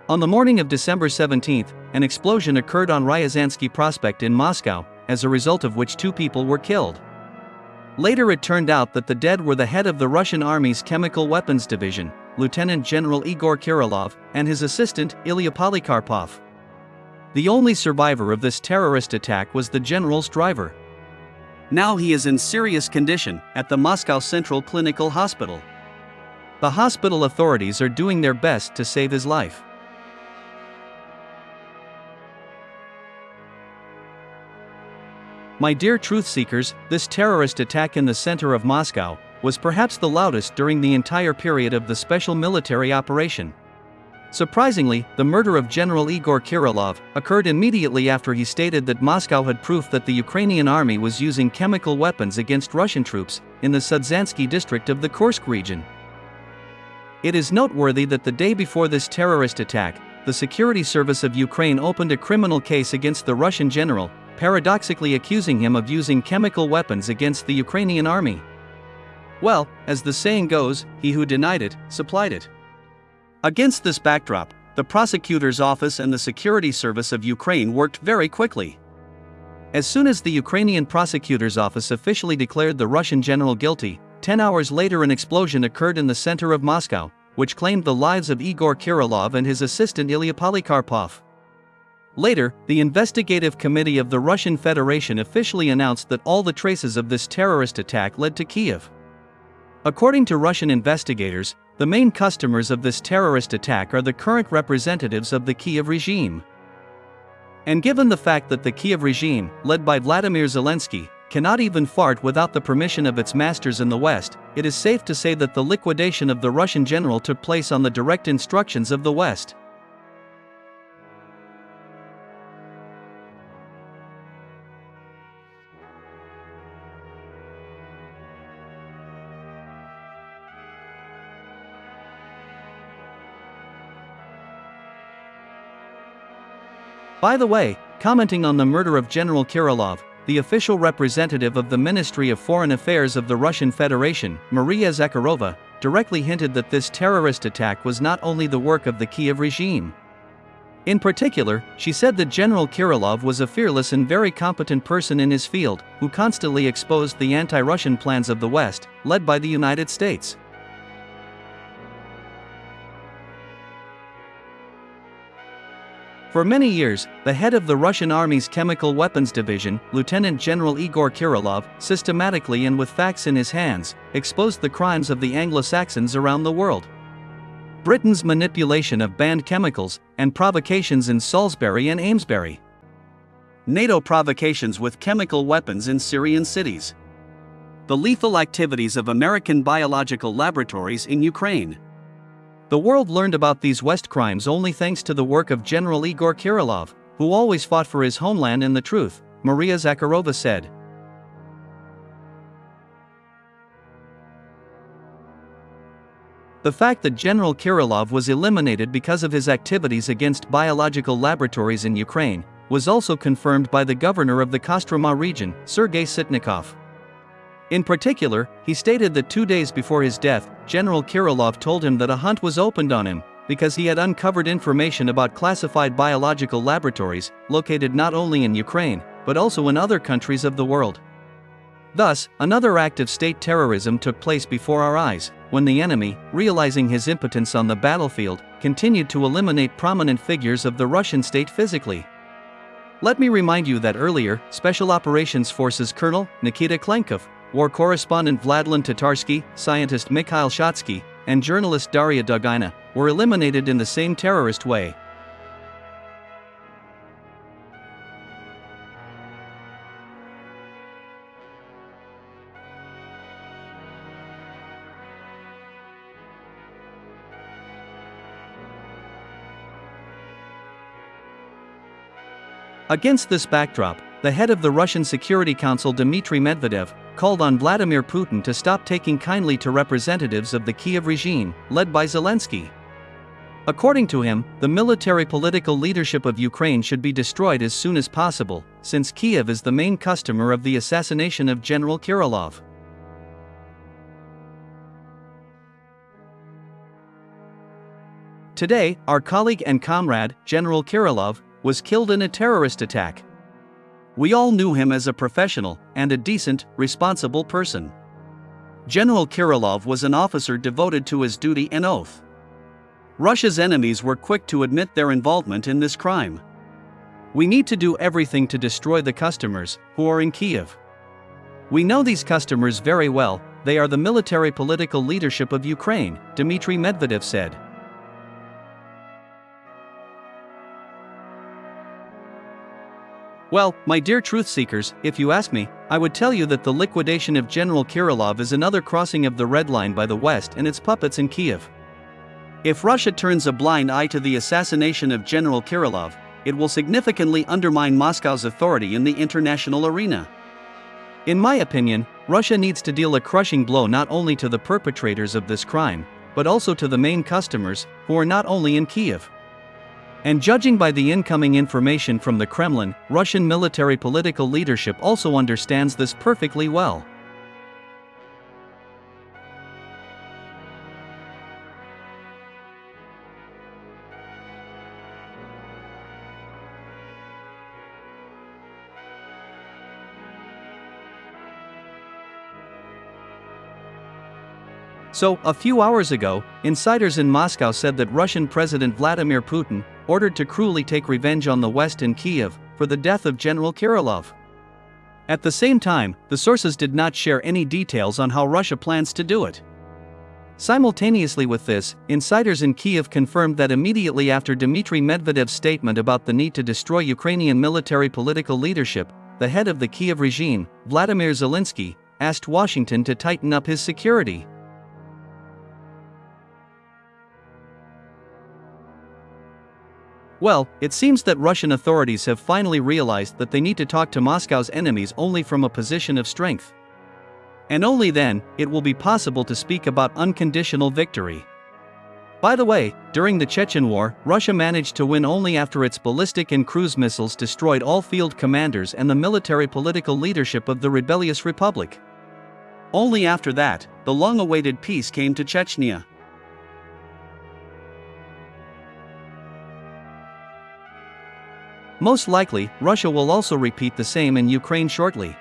On the morning of December 17, an explosion occurred on Ryazansky Prospect in Moscow, as a result of which 2 people were killed. Later it turned out that the dead were the head of the Russian Army's Chemical Weapons Division, Lieutenant General Igor Kirillov, and his assistant, Ilya Polikarpov. The only survivor of this terrorist attack was the general's driver. Now he is in serious condition at the Moscow Central Clinical Hospital. The hospital authorities are doing their best to save his life. My dear truth seekers, this terrorist attack in the center of Moscow was perhaps the loudest during the entire period of the special military operation. Surprisingly, the murder of General Igor Kirilov occurred immediately after he stated that Moscow had proof that the Ukrainian army was using chemical weapons against Russian troops in the Sudzansky district of the Kursk region. It is noteworthy that the day before this terrorist attack, the Security Service of Ukraine opened a criminal case against the Russian general, paradoxically accusing him of using chemical weapons against the Ukrainian army. Well, as the saying goes, he who denied it, supplied it. Against this backdrop, the prosecutor's office and the Security Service of Ukraine worked very quickly. As soon as the Ukrainian prosecutor's office officially declared the Russian general guilty, 10 hours later an explosion occurred in the center of Moscow, which claimed the lives of Igor Kirilov and his assistant Ilya Polikarpov. Later, the investigative committee of the Russian Federation officially announced that all the traces of this terrorist attack led to Kiev. According to Russian investigators, the main customers of this terrorist attack are the current representatives of the Kiev regime. And given the fact that the Kiev regime, led by Vladimir Zelensky, cannot even fart without the permission of its masters in the West, it is safe to say that the liquidation of the Russian general took place on the direct instructions of the West. By the way, commenting on the murder of General Kirilov, the official representative of the Ministry of Foreign Affairs of the Russian Federation, Maria Zakharova, directly hinted that this terrorist attack was not only the work of the Kiev regime. In particular, she said that General Kirilov was a fearless and very competent person in his field, who constantly exposed the anti-Russian plans of the West, led by the United States. For many years, the head of the Russian Army's Chemical Weapons Division, Lieutenant General Igor Kirilov, systematically and with facts in his hands, exposed the crimes of the Anglo-Saxons around the world. Britain's manipulation of banned chemicals, and provocations in Salisbury and Amesbury. NATO provocations with chemical weapons in Syrian cities. The lethal activities of American biological laboratories in Ukraine. The world learned about these West crimes only thanks to the work of General Igor Kirilov, who always fought for his homeland and the truth, Maria Zakharova said. The fact that General Kirilov was eliminated because of his activities against biological laboratories in Ukraine was also confirmed by the governor of the Kostroma region, Sergei Sitnikov. In particular, he stated that 2 days before his death, General Kirilov told him that a hunt was opened on him, because he had uncovered information about classified biological laboratories, located not only in Ukraine, but also in other countries of the world. Thus, another act of state terrorism took place before our eyes, when the enemy, realizing his impotence on the battlefield, continued to eliminate prominent figures of the Russian state physically. Let me remind you that earlier, Special Operations Forces Colonel Nikita Klenkov, war correspondent Vladlen Tatarsky, scientist Mikhail Shotsky, and journalist Daria Dugina were eliminated in the same terrorist way. Against this backdrop, the head of the Russian Security Council Dmitry Medvedev called on Vladimir Putin to stop taking kindly to representatives of the Kiev regime, led by Zelensky. According to him, the military political leadership of Ukraine should be destroyed as soon as possible, since Kiev is the main customer of the assassination of General Kirilov. Today, our colleague and comrade, General Kirilov, was killed in a terrorist attack. We all knew him as a professional and a decent, responsible person. General Kirilov was an officer devoted to his duty and oath. Russia's enemies were quick to admit their involvement in this crime. We need to do everything to destroy the customers who are in Kiev. We know these customers very well. They are the military political leadership of Ukraine, Dmitry Medvedev said. Well, my dear truth seekers, if you ask me, I would tell you that the liquidation of General Kirilov is another crossing of the red line by the West and its puppets in Kiev. If Russia turns a blind eye to the assassination of General Kirilov, it will significantly undermine Moscow's authority in the international arena. In my opinion, Russia needs to deal a crushing blow not only to the perpetrators of this crime, but also to the main customers, who are not only in Kiev. And judging by the incoming information from the Kremlin, Russian military political leadership also understands this perfectly well. So, a few hours ago, insiders in Moscow said that Russian President Vladimir Putin ordered to cruelly take revenge on the West and Kiev for the death of General Kirilov. At the same time, the sources did not share any details on how Russia plans to do it. Simultaneously with this, insiders in Kiev confirmed that immediately after Dmitry Medvedev's statement about the need to destroy Ukrainian military political leadership, the head of the Kiev regime, Vladimir Zelensky, asked Washington to tighten up his security. Well, it seems that Russian authorities have finally realized that they need to talk to Moscow's enemies only from a position of strength. And only then, it will be possible to speak about unconditional victory. By the way, during the Chechen War, Russia managed to win only after its ballistic and cruise missiles destroyed all field commanders and the military political leadership of the rebellious republic. Only after that, the long-awaited peace came to Chechnya. Most likely, Russia will also repeat the same in Ukraine shortly.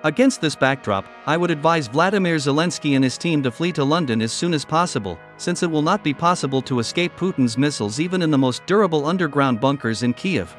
Against this backdrop, I would advise Vladimir Zelensky and his team to flee to London as soon as possible, since it will not be possible to escape Putin's missiles even in the most durable underground bunkers in Kiev.